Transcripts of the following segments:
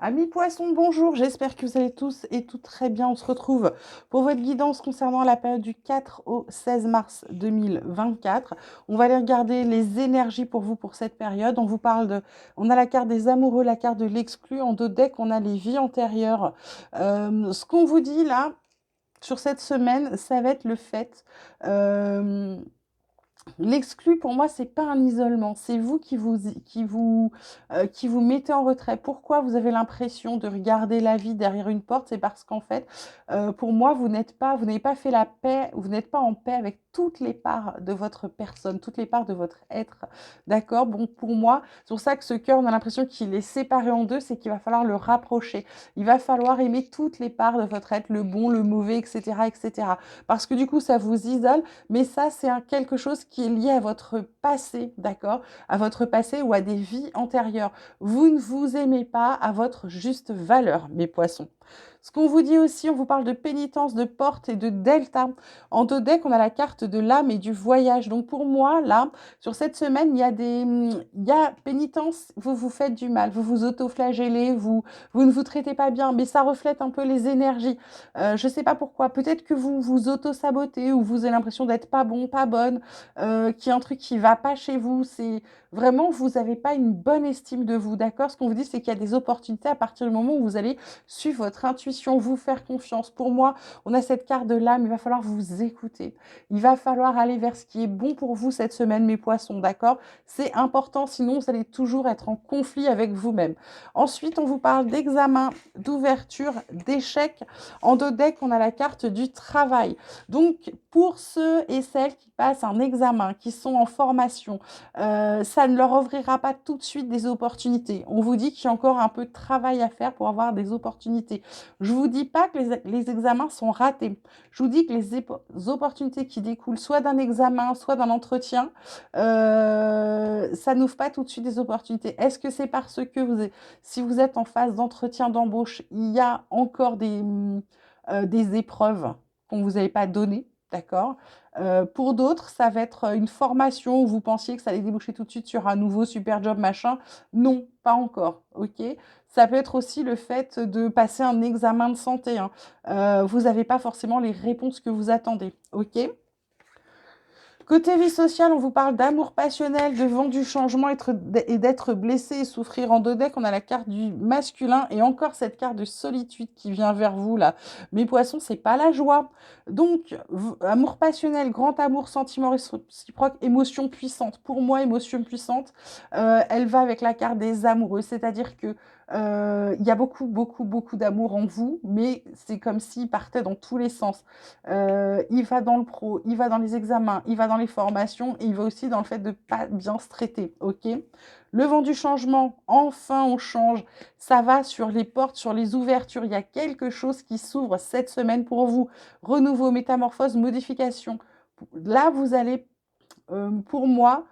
Amis poissons, bonjour, j'espère que vous allez tous et toutes très bien. On se retrouve pour votre guidance concernant la période du 4 au 16 mars 2024. On va aller regarder les énergies pour vous pour cette période. On a la carte des amoureux, la carte de l'exclu. En dos de deck, on a les vies antérieures. Ce qu'on vous dit là, sur cette semaine, ça va être le fait. euh, L'exclu, pour moi, c'est pas un isolement. C'est vous qui vous mettez en retrait. Pourquoi vous avez l'impression de regarder la vie derrière une porte? C'est parce qu'en fait, pour moi, vous n'avez pas fait la paix, vous n'êtes pas en paix avec toutes les parts de votre personne, toutes les parts de votre être. D'accord? Bon, pour moi, c'est pour ça que ce cœur, on a l'impression qu'il est séparé en deux, c'est qu'il va falloir le rapprocher. Il va falloir aimer toutes les parts de votre être, le bon, le mauvais, etc., etc. Parce que du coup, ça vous isole. Mais ça, c'est quelque chose qui est lié à votre passé, d'accord? À votre passé ou à des vies antérieures. Vous ne vous aimez pas à votre juste valeur, mes poissons. Ce qu'on vous dit aussi, on vous parle de pénitence, de porte et de delta. En deux decks, on a la carte de l'âme et du voyage. Donc pour moi, là, sur cette semaine, il y a pénitence, vous vous faites du mal, vous vous autoflagellez, vous ne vous traitez pas bien, mais ça reflète un peu les énergies. Je ne sais pas pourquoi. Peut-être que vous vous auto-sabotez ou vous avez l'impression d'être pas bon, pas bonne, qu'il y a un truc qui va pas chez vous. C'est vraiment, vous n'avez pas une bonne estime de vous, d'accord? Ce qu'on vous dit, c'est qu'il y a des opportunités à partir du moment où vous allez suivre votre intuition, vous faire confiance. Pour moi, on a cette carte de l'âme, il va falloir vous écouter. Il va falloir aller vers ce qui est bon pour vous cette semaine, mes poissons, d'accord? C'est important, sinon vous allez toujours être en conflit avec vous-même. Ensuite, on vous parle d'examen, d'ouverture, d'échec. En dos deck, on a la carte du travail. Donc, pour ceux et celles qui passent un examen, qui sont en formation, ça ne leur ouvrira pas tout de suite des opportunités. On vous dit qu'il y a encore un peu de travail à faire pour avoir des opportunités. Je ne vous dis pas que les examens sont ratés. Je vous dis que les opportunités qui découlent soit d'un examen, soit d'un entretien, ça n'ouvre pas tout de suite des opportunités. Est-ce que c'est parce que si vous êtes en phase d'entretien d'embauche, il y a encore des épreuves qu'on ne vous avait pas données, d'accord? Pour d'autres, ça va être une formation où vous pensiez que ça allait déboucher tout de suite sur un nouveau super job, machin. Non, pas encore, ok? Ça peut être aussi le fait de passer un examen de santé, hein. Vous n'avez pas forcément les réponses que vous attendez, ok? Côté vie sociale, on vous parle d'amour passionnel, de vent du changement et d'être blessé et souffrir. En deux decks, on a la carte du masculin et encore cette carte de solitude qui vient vers vous là. Mes poissons, c'est pas la joie. Donc, amour passionnel, grand amour, sentiment réciproque, émotion puissante. Pour moi, émotion puissante, elle va avec la carte des amoureux. C'est-à-dire que il y a beaucoup, beaucoup, beaucoup d'amour en vous, mais c'est comme s'il partait dans tous les sens. Il va dans le pro, il va dans les examens, il va dans les formations, et il va aussi dans le fait de pas bien se traiter, ok? Le vent du changement, enfin on change, ça va sur les portes, sur les ouvertures, il y a quelque chose qui s'ouvre cette semaine pour vous. Renouveau, métamorphose, modification. Là, vous allez pour moi,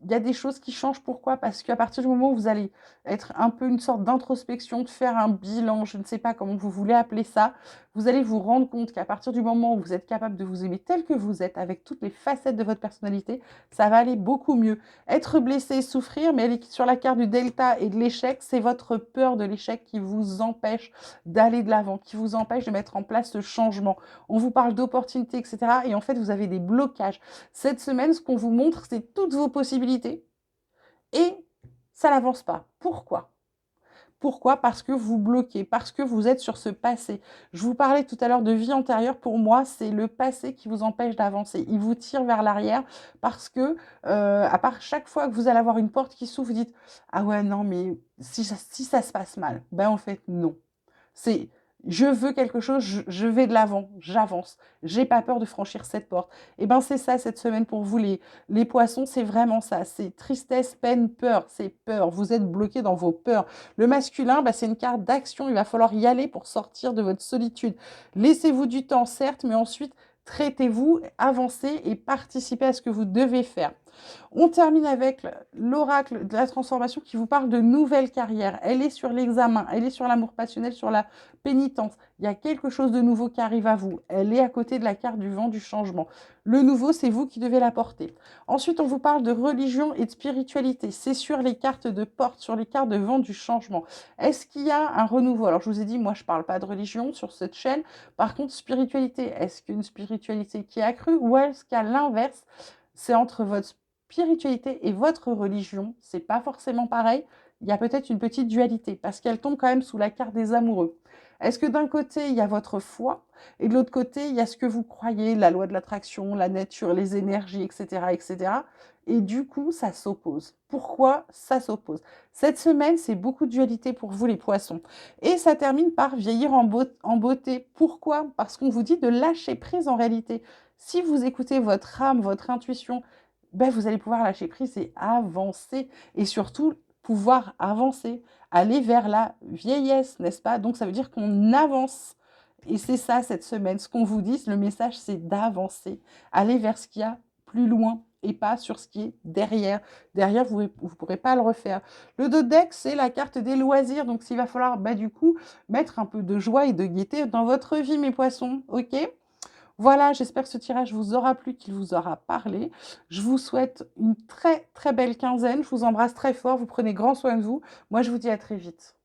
il y a des choses qui changent. Pourquoi? Parce qu'à partir du moment où vous allez être un peu une sorte d'introspection, de faire un bilan, je ne sais pas comment vous voulez appeler ça, vous allez vous rendre compte qu'à partir du moment où vous êtes capable de vous aimer tel que vous êtes, avec toutes les facettes de votre personnalité, ça va aller beaucoup mieux. Être blessé, souffrir, mais aller sur la carte du delta et de l'échec, c'est votre peur de l'échec qui vous empêche d'aller de l'avant, qui vous empêche de mettre en place ce changement. On vous parle d'opportunités, etc. Et en fait, vous avez des blocages. Cette semaine, ce qu'on vous montre, c'est toutes vos possibilités et ça n'avance pas. Pourquoi? Pourquoi? Parce que vous bloquez, parce que vous êtes sur ce passé. Je vous parlais tout à l'heure de vie antérieure. Pour moi, c'est le passé qui vous empêche d'avancer. Il vous tire vers l'arrière parce que, à part chaque fois que vous allez avoir une porte qui s'ouvre, vous dites, ah ouais, non, mais si ça se passe mal, ben en fait, non. C'est je veux quelque chose, je vais de l'avant, j'avance. J'ai pas peur de franchir cette porte. Et ben c'est ça cette semaine pour vous les poissons, c'est vraiment ça. C'est tristesse, peine, peur. C'est peur. Vous êtes bloqué dans vos peurs. Le masculin, bah, c'est une carte d'action. Il va falloir y aller pour sortir de votre solitude. Laissez-vous du temps, certes, mais ensuite traitez-vous, avancez et participez à ce que vous devez faire. On termine avec l'oracle de la transformation qui vous parle de nouvelle carrière. Elle est sur l'examen, elle est sur l'amour passionnel, sur la pénitence. Il y a quelque chose de nouveau qui arrive à vous. Elle est à côté de la carte du vent du changement. Le nouveau, c'est vous qui devez l'apporter. Ensuite, on vous parle de religion et de spiritualité. C'est sur les cartes de porte, sur les cartes de vent du changement. Est-ce qu'il y a un renouveau? Alors, je vous ai dit, moi, je ne parle pas de religion sur cette chaîne. Par contre, spiritualité, est-ce qu'une spiritualité qui est accrue ou est-ce qu'à l'inverse, c'est entre votre spiritualité et votre religion, c'est pas forcément pareil. Il y a peut-être une petite dualité parce qu'elle tombe quand même sous la carte des amoureux. Est-ce que d'un côté, il y a votre foi et de l'autre côté, il y a ce que vous croyez, la loi de l'attraction, la nature, les énergies, etc., etc. Et du coup, ça s'oppose. Pourquoi ça s'oppose? Cette semaine, c'est beaucoup de dualité pour vous, les poissons. Et ça termine par vieillir en beauté. Pourquoi? Parce qu'on vous dit de lâcher prise en réalité. Si vous écoutez votre âme, votre intuition, ben, vous allez pouvoir lâcher prise et avancer. Et surtout, pouvoir avancer, aller vers la vieillesse, n'est-ce pas? Donc, ça veut dire qu'on avance. Et c'est ça, cette semaine. Ce qu'on vous dit, le message, c'est d'avancer. Aller vers ce qu'il y a plus loin et pas sur ce qui est derrière. Derrière, vous ne pourrez pas le refaire. Le dos de deck, c'est la carte des loisirs. Donc, s'il va falloir, bah, du coup, mettre un peu de joie et de gaieté dans votre vie, mes poissons. OK? Voilà, j'espère que ce tirage vous aura plu, qu'il vous aura parlé. Je vous souhaite une très, très belle quinzaine. Je vous embrasse très fort. Vous prenez grand soin de vous. Moi, je vous dis à très vite.